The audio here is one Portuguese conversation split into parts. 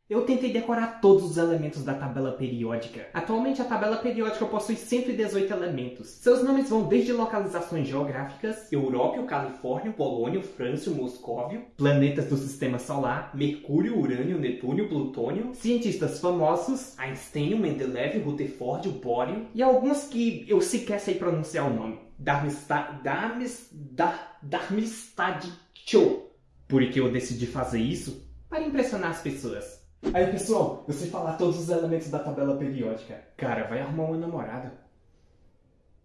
Eu tentei decorar todos os elementos da tabela periódica. Atualmente a tabela periódica possui 118 elementos. Seus nomes vão desde localizações geográficas, Európio, Califórnio, Polônio, Frâncio, Moscóvio, planetas do Sistema Solar, Mercúrio, Urânio, Netúnio, Plutônio, cientistas famosos, Einstein, Mendeleev, Rutherford, Bohr, e alguns que eu sequer sei pronunciar o nome. Darmstadt. Por que eu decidi fazer isso? Para impressionar as pessoas. Aí pessoal, eu sei falar todos os elementos da tabela periódica. Cara, vai arrumar uma namorada.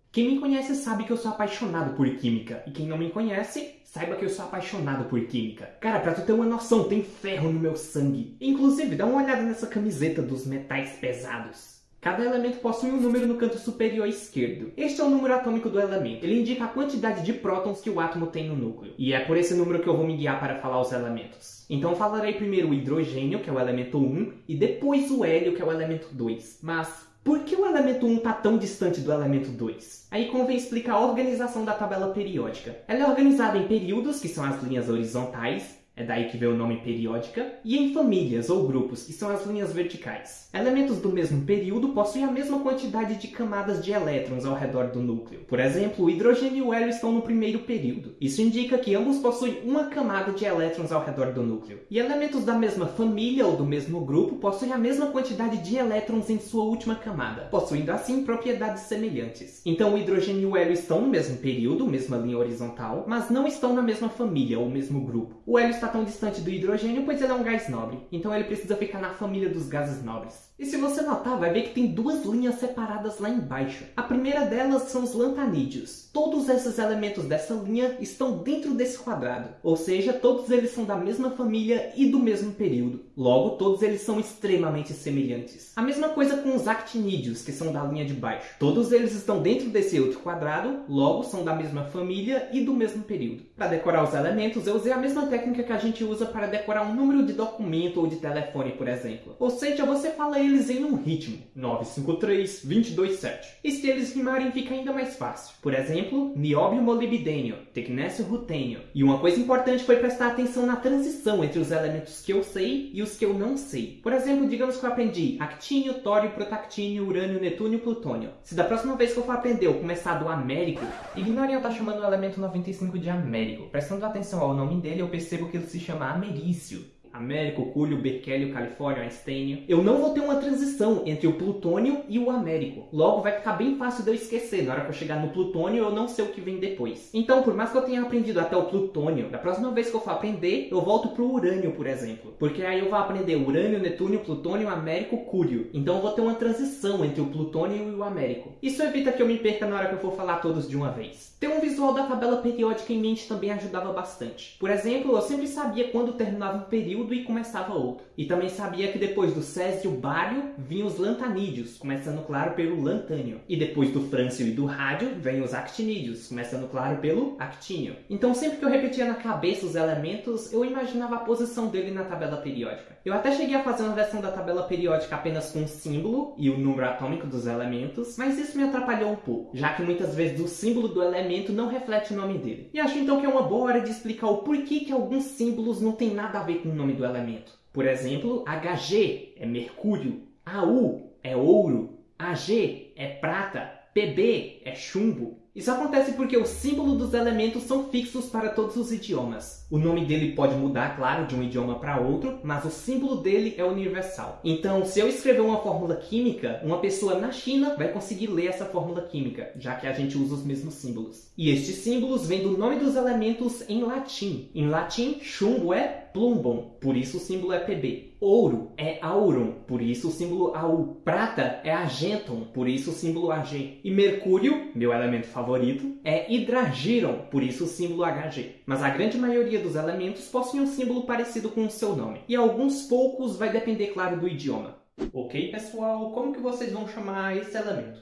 Quem me conhece sabe que eu sou apaixonado por química. E quem não me conhece, saiba que eu sou apaixonado por química. Cara, pra tu ter uma noção, tem ferro no meu sangue. Inclusive, dá uma olhada nessa camiseta dos metais pesados. Cada elemento possui um número no canto superior esquerdo. Este é o número atômico do elemento. Ele indica a quantidade de prótons que o átomo tem no núcleo. E é por esse número que eu vou me guiar para falar os elementos. Então falarei primeiro o hidrogênio, que é o elemento 1, e depois o hélio, que é o elemento 2. Mas por que o elemento 1 está tão distante do elemento 2? Aí convém explicar a organização da tabela periódica. Ela é organizada em períodos, que são as linhas horizontais, é daí que vem o nome periódica, e em famílias ou grupos, que são as linhas verticais. Elementos do mesmo período possuem a mesma quantidade de camadas de elétrons ao redor do núcleo. Por exemplo, o hidrogênio e o hélio estão no primeiro período. Isso indica que ambos possuem uma camada de elétrons ao redor do núcleo. E elementos da mesma família ou do mesmo grupo possuem a mesma quantidade de elétrons em sua última camada, possuindo assim propriedades semelhantes. Então o hidrogênio e o hélio estão no mesmo período, mesma linha horizontal, mas não estão na mesma família ou mesmo grupo. O hélio está tão distante do hidrogênio, pois ele é um gás nobre, então ele precisa ficar na família dos gases nobres. E se você notar, vai ver que tem duas linhas separadas lá embaixo. A primeira delas são os lantanídeos. Todos esses elementos dessa linha estão dentro desse quadrado, ou seja, todos eles são da mesma família e do mesmo período. Logo, todos eles são extremamente semelhantes. A mesma coisa com os actinídeos, que são da linha de baixo. Todos eles estão dentro desse outro quadrado, logo são da mesma família e do mesmo período. Para decorar os elementos, eu usei a mesma técnica que a gente usa para decorar um número de documento ou de telefone, por exemplo. Ou seja, você fala eles em um ritmo, 953, 227. E se eles rimarem, fica ainda mais fácil. Por exemplo, nióbio molibdênio, tecnésio rutênio. E uma coisa importante foi prestar atenção na transição entre os elementos que eu sei e os que eu não sei. Por exemplo, digamos que eu aprendi actínio, tório, protactínio, urânio, netúnio, plutônio. Se da próxima vez que eu for aprender eu começar do américo, ignorem eu estar chamando o elemento 95 de américo. Prestando atenção ao nome dele, eu percebo que ele se chama americio. Américo, Cúlio, Berquélio, Califórnio, Einstein. Eu não vou ter uma transição entre o plutônio e o américo. Logo, vai ficar bem fácil de eu esquecer. Na hora que eu chegar no plutônio, eu não sei o que vem depois. Então, por mais que eu tenha aprendido até o plutônio, da próxima vez que eu for aprender, eu volto pro urânio, por exemplo. Porque aí eu vou aprender urânio, netúnio, plutônio, américo, cúrio. Então eu vou ter uma transição entre o plutônio e o américo. Isso evita que eu me perca na hora que eu for falar todos de uma vez. Ter um visual da tabela periódica em mente também ajudava bastante. Por exemplo, eu sempre sabia quando terminava um período e começava outro. E também sabia que depois do césio bário vinham os lantanídeos, começando claro pelo lantânio. E depois do frâncio e do rádio vêm os actinídeos, começando claro pelo actínio. Então sempre que eu repetia na cabeça os elementos, eu imaginava a posição dele na tabela periódica. Eu até cheguei a fazer uma versão da tabela periódica apenas com o símbolo e o número atômico dos elementos, mas isso me atrapalhou um pouco, já que muitas vezes o símbolo do elemento não reflete o nome dele. E acho então que é uma boa hora de explicar o porquê que alguns símbolos não tem nada a ver com o nome do elemento. Por exemplo, Hg é mercúrio, Au é ouro, Ag é prata, Pb é chumbo. Isso acontece porque o símbolo dos elementos são fixos para todos os idiomas. O nome dele pode mudar, claro, de um idioma para outro, mas o símbolo dele é universal. Então, se eu escrever uma fórmula química, uma pessoa na China vai conseguir ler essa fórmula química, já que a gente usa os mesmos símbolos. E estes símbolos vêm do nome dos elementos em latim. Em latim, chumbo é plumbum, por isso o símbolo é Pb. Ouro é aurum, por isso o símbolo Au. Prata é argentum, por isso o símbolo Ag. E mercúrio, meu elemento favorito, é hidragirum, por isso o símbolo Hg. Mas a grande maioria dos elementos possui um símbolo parecido com o seu nome. E alguns poucos vai depender, claro, do idioma. Ok, pessoal? Como que vocês vão chamar esse elemento?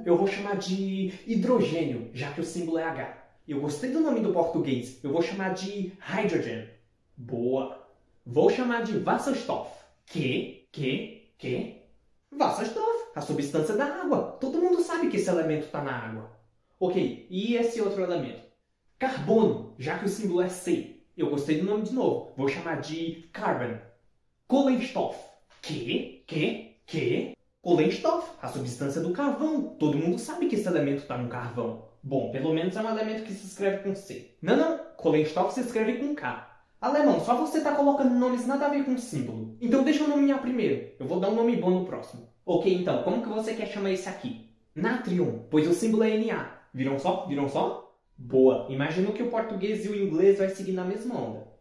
Eu vou chamar de hidrogênio, já que o símbolo é H. Eu gostei do nome do português. Eu vou chamar de hydrogen. Boa. Vou chamar de Wasserstoff. Que? Wasserstoff, a substância da água. Todo mundo sabe que esse elemento está na água. Ok, e esse outro elemento? Carbono, já que o símbolo é C. Eu gostei do nome de novo. Vou chamar de Carbon. Kohlenstoff. Que? Kohlenstoff, a substância do carvão. Todo mundo sabe que esse elemento está no carvão. Bom, pelo menos é um elemento que se escreve com C. Não. Kohlenstoff se escreve com K. Alemão, só você tá colocando nomes nada a ver com símbolo. Então deixa eu nomear primeiro. Eu vou dar um nome bom no próximo. Ok, então, como que você quer chamar esse aqui? Natrium, pois o símbolo é Na. Viram só? Boa. Imagino que o português e o inglês vai seguir na mesma onda.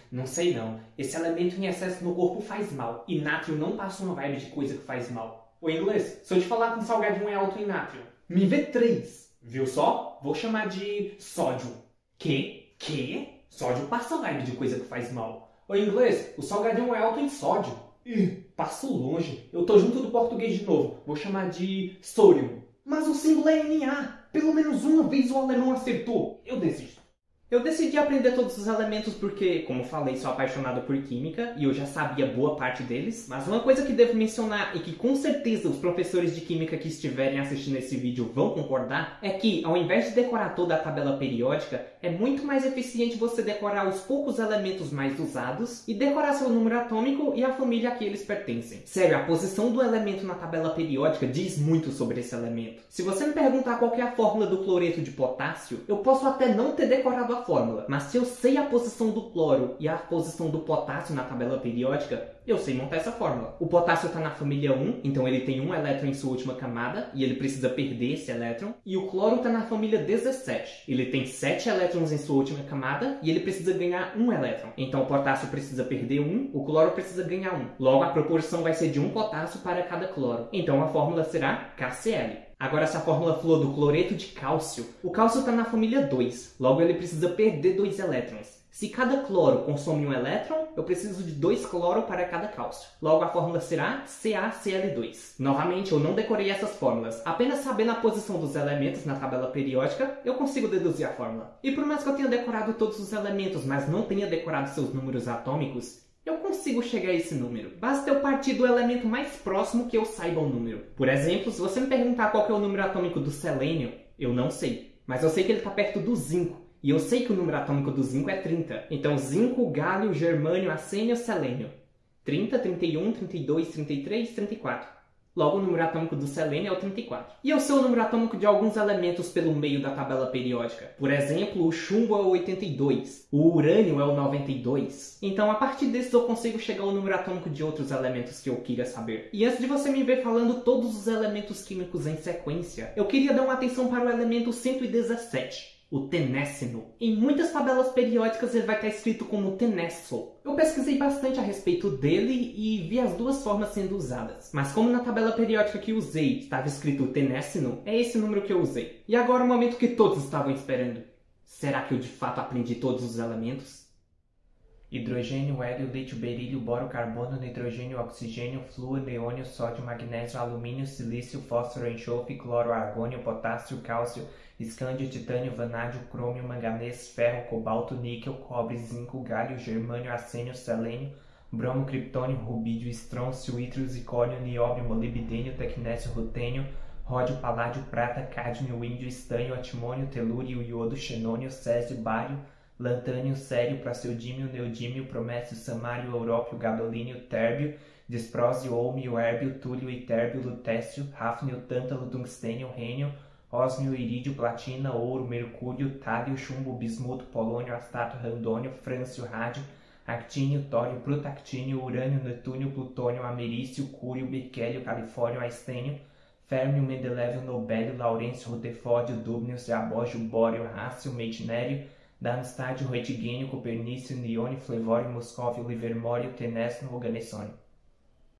Não sei não. Esse elemento em excesso no corpo faz mal. E nátrium não passa uma vibe de coisa que faz mal. O inglês, se eu te falar que um salgadinho é alto em nátrium, me vê 3. Viu só? Vou chamar de sódio. Que? Sódio passa vibe de coisa que faz mal. O inglês, o salgadinho é alto em sódio. Passo longe. Eu tô junto do português de novo. Vou chamar de sódio. Mas o símbolo é Na. Pelo menos uma vez o alemão acertou. Eu desisto. Eu decidi aprender todos os elementos porque, como falei, sou apaixonado por química e eu já sabia boa parte deles, mas uma coisa que devo mencionar e que com certeza os professores de química que estiverem assistindo esse vídeo vão concordar é que, ao invés de decorar toda a tabela periódica, é muito mais eficiente você decorar os poucos elementos mais usados e decorar seu número atômico e a família a que eles pertencem. Sério, a posição do elemento na tabela periódica diz muito sobre esse elemento. Se você me perguntar qual que é a fórmula do cloreto de potássio, eu posso até não ter decorado a fórmula, mas se eu sei a posição do cloro e a posição do potássio na tabela periódica, eu sei montar essa fórmula. O potássio está na família 1, então ele tem um elétron em sua última camada e ele precisa perder esse elétron. E o cloro está na família 17. Ele tem 7 elétrons em sua última camada e ele precisa ganhar um elétron. Então o potássio precisa perder 1, o cloro precisa ganhar 1. Logo a proporção vai ser de 1 potássio para cada cloro. Então a fórmula será KCl. Agora, se a fórmula for do cloreto de cálcio, o cálcio está na família 2, logo ele precisa perder 2 elétrons. Se cada cloro consome um elétron, eu preciso de 2 cloro para cada cálcio. Logo, a fórmula será CaCl2. Novamente, eu não decorei essas fórmulas. Apenas sabendo a posição dos elementos na tabela periódica, eu consigo deduzir a fórmula. E por mais que eu tenha decorado todos os elementos, mas não tenha decorado seus números atômicos, eu consigo chegar a esse número. Basta eu partir do elemento mais próximo que eu saiba o número. Por exemplo, se você me perguntar qual que é o número atômico do selênio, eu não sei. Mas eu sei que ele está perto do zinco. E eu sei que o número atômico do zinco é 30. Então, zinco, gálio, germânio, arsênio, selênio. 30, 31, 32, 33, 34. Logo, o número atômico do selênio é o 34. E eu sei o número atômico de alguns elementos pelo meio da tabela periódica. Por exemplo, o chumbo é o 82, o urânio é o 92. Então, a partir desses, eu consigo chegar ao número atômico de outros elementos que eu queira saber. E antes de você me ver falando todos os elementos químicos em sequência, eu queria dar uma atenção para o elemento 117. O tenéssino. Em muitas tabelas periódicas ele vai estar escrito como tenesso. Eu pesquisei bastante a respeito dele e vi as duas formas sendo usadas. Mas como na tabela periódica que usei estava escrito tenéssino, é esse número que eu usei. E agora o momento que todos estavam esperando. Será que eu de fato aprendi todos os elementos? Hidrogênio, hélio, lítio, berílio, boro, carbono, nitrogênio, oxigênio, flúor, neônio, sódio, magnésio, alumínio, silício, fósforo, enxofre, cloro, argônio, potássio, cálcio, escândio, titânio, vanádio, crômio, manganês, ferro, cobalto, níquel, cobre, zinco, gálio, germânio, arsênio, selênio, bromo, criptônio, rubídio, estrôncio, ítrio, zircônio, nióbio, molibdênio, tecnésio, rutênio, ródio, paládio, prata, cádmio, índio, estânio, antimônio, telúrio, iodo, xenônio, césio, bário, lantânio, sério, praseodímio, neodímio, promécio, samário, európio, gadolínio, térbio, disprósio, ômio, érbio, túlio, itérbio, lutécio, ráfnio, tântalo, tungstênio, rênio, ósmio, irídio, platina, ouro, mercúrio, tálio, chumbo, bismuto, polônio, astato, randônio, frâncio, rádio, actínio, tório, protactínio, urânio, netúnio, plutônio, americio, cúrio, berquélio, califórnio, aistênio, férmio, mendelévio, nobélio, laurêncio, rutherfórdio, dúbnio, seabógio, bório, rácio, meitnério, darmstádio, roetigênio, copernício, niônio, flevório, moscóvio, livermório, tenéssino, organessônio.